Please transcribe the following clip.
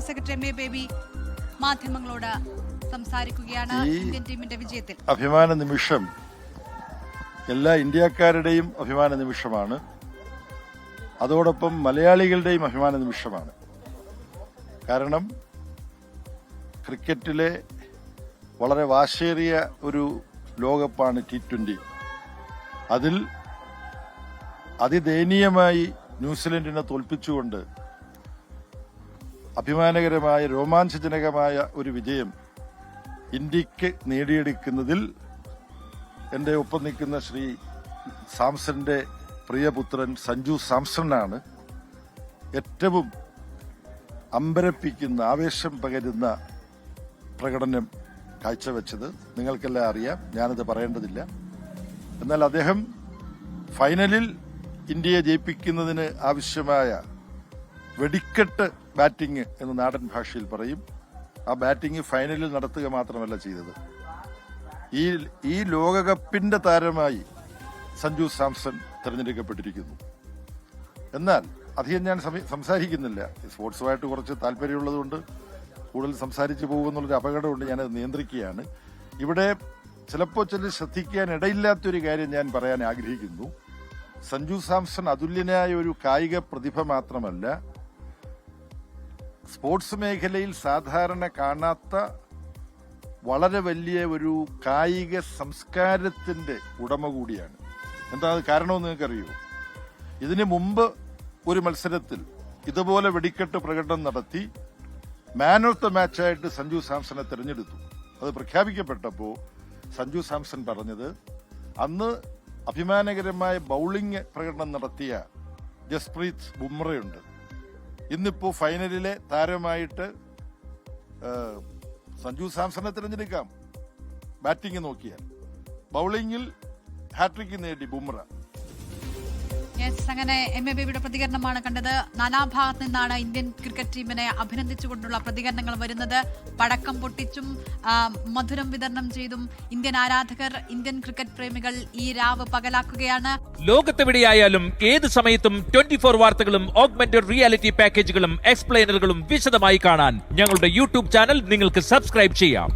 General secretary M A baby മാധ്യമങ്ങളോട് സംസാരിക്കുകയാണ്. Indian ടീമിന്റെ വിജയത്തിൽ അഭിമാന നിമിഷം എല്ലാ ഇന്ത്യക്കാരുടെയും അഭിമാന നിമിഷമാണ്. അതോടൊപ്പം മലയാളികളുടെയും അഭിമാന നിമിഷമാണ്. കാരണം ക്രിക്കറ്റിലെ വളരെ വാശേറിയ ഒരു ലോകകപ്പാണ് T20. അതിൽ അതിദയനീയമായി ന്യൂസിലൻഡിനെ തോൽപ്പിച്ചുകൊണ്ട് അഭിമാനകരമായ രോമാഞ്ചജനകമായ ഒരു വിജയം ഇന്ത്യക്ക് നേടിയെടുക്കുന്നതിൽ എന്റെ ഒപ്പം നിൽക്കുന്ന ശ്രീ സാംസന്റെ പ്രിയപുത്രൻ സഞ്ജു സാംസണാണ് ഏറ്റവും അമ്പരപ്പിക്കുന്ന ആവേശം പകരുന്ന പ്രകടനം കാഴ്ചവെച്ചത്. നിങ്ങൾക്കെല്ലാം അറിയാം, ഞാനത് പറയേണ്ടതില്ല. എന്നാൽ അദ്ദേഹം ഫൈനലിൽ ഇന്ത്യയെ ജയിപ്പിക്കുന്നതിന് ആവശ്യമായ വെടിക്കെട്ട് ബാറ്റിംഗ് എന്ന് നാടൻ ഭാഷയിൽ പറയും. ആ ബാറ്റിംഗ് ഫൈനലിൽ നടത്തുക മാത്രമല്ല ചെയ്തത്, ഈ ലോകകപ്പിന്റെ താരമായി സഞ്ജു സാംസൺ തെരഞ്ഞെടുക്കപ്പെട്ടിരിക്കുന്നു. എന്നാൽ അധികം ഞാൻ സംസാരിക്കുന്നില്ല. സ്പോർട്സുമായിട്ട് കുറച്ച് താല്പര്യമുള്ളതുകൊണ്ട് കൂടുതൽ സംസാരിച്ചു പോകുമെന്നുള്ളൊരു അപകടമുണ്ട്. ഞാനത് നിയന്ത്രിക്കുകയാണ്. ഇവിടെ ചിലപ്പോൾ ശ്രദ്ധിക്കാൻ ഇടയില്ലാത്തൊരു കാര്യം ഞാൻ പറയാൻ ആഗ്രഹിക്കുന്നു. സഞ്ജു സാംസൺ അതുല്യനായ ഒരു കായിക പ്രതിഭ മാത്രമല്ല, സ്പോർട്സ് മേഖലയിൽ സാധാരണ കാണാത്ത വളരെ വലിയ ഒരു കായിക സംസ്കാരത്തിന്റെ ഉടമ കൂടിയാണ്. എന്താ അത് കാരണമെന്ന് നിങ്ങൾക്കറിയോ? ഇതിനു മുമ്പ് ഒരു മത്സരത്തിൽ ഇതുപോലെ വെടിക്കെട്ട് പ്രകടനം നടത്തി മാൻ ഓഫ് ദ മാച്ചായിട്ട് സഞ്ജു സാംസനെ തെരഞ്ഞെടുത്തു. അത് പ്രഖ്യാപിക്കപ്പെട്ടപ്പോൾ സഞ്ജു സാംസൺ പറഞ്ഞത്, അന്ന് അഭിമാനകരമായ ബൌളിംഗ് പ്രകടനം നടത്തിയ ജസ്പ്രീത് ബുംറയുണ്ട്, ഇന്നിപ്പോ ഫൈനലിലെ താരമായിട്ട് സഞ്ജു സാംസനെ തിരഞ്ഞെടുക്കാം. ബാറ്റിംഗ് നോക്കിയാൽ ബൌളിംഗിൽ ഹാട്രിക് നേടി ബുംറ. അങ്ങനെ എം എ ബേബിയുടെ പ്രതികരണമാണ് കണ്ടത്. നാനാഭാഗത്ത് നിന്നാണ് ഇന്ത്യൻ ക്രിക്കറ്റ് ടീമിനെ അഭിനന്ദിച്ചുകൊണ്ടുള്ള പ്രതികരണങ്ങൾ വരുന്നത്. പടക്കം പൊട്ടിച്ചും മധുരം വിതരണം ചെയ്തും ഇന്ത്യൻ ആരാധകർ, ഇന്ത്യൻ ക്രിക്കറ്റ് പ്രേമികൾ ഈ രാവ് പകലാക്കുകയാണ്. ലോകത്തെവിടെയായാലും ഏത് സമയത്തും 24 വാർത്തകളും ഓഗ്മെന്റഡ് റിയാലിറ്റി പാക്കേജുകളും എക്സ്പ്ലെയിനറുകളും വിശദമായി കാണാൻ ഞങ്ങളുടെ യൂട്യൂബ് ചാനൽ നിങ്ങൾക്ക് സബ്സ്ക്രൈബ് ചെയ്യാം.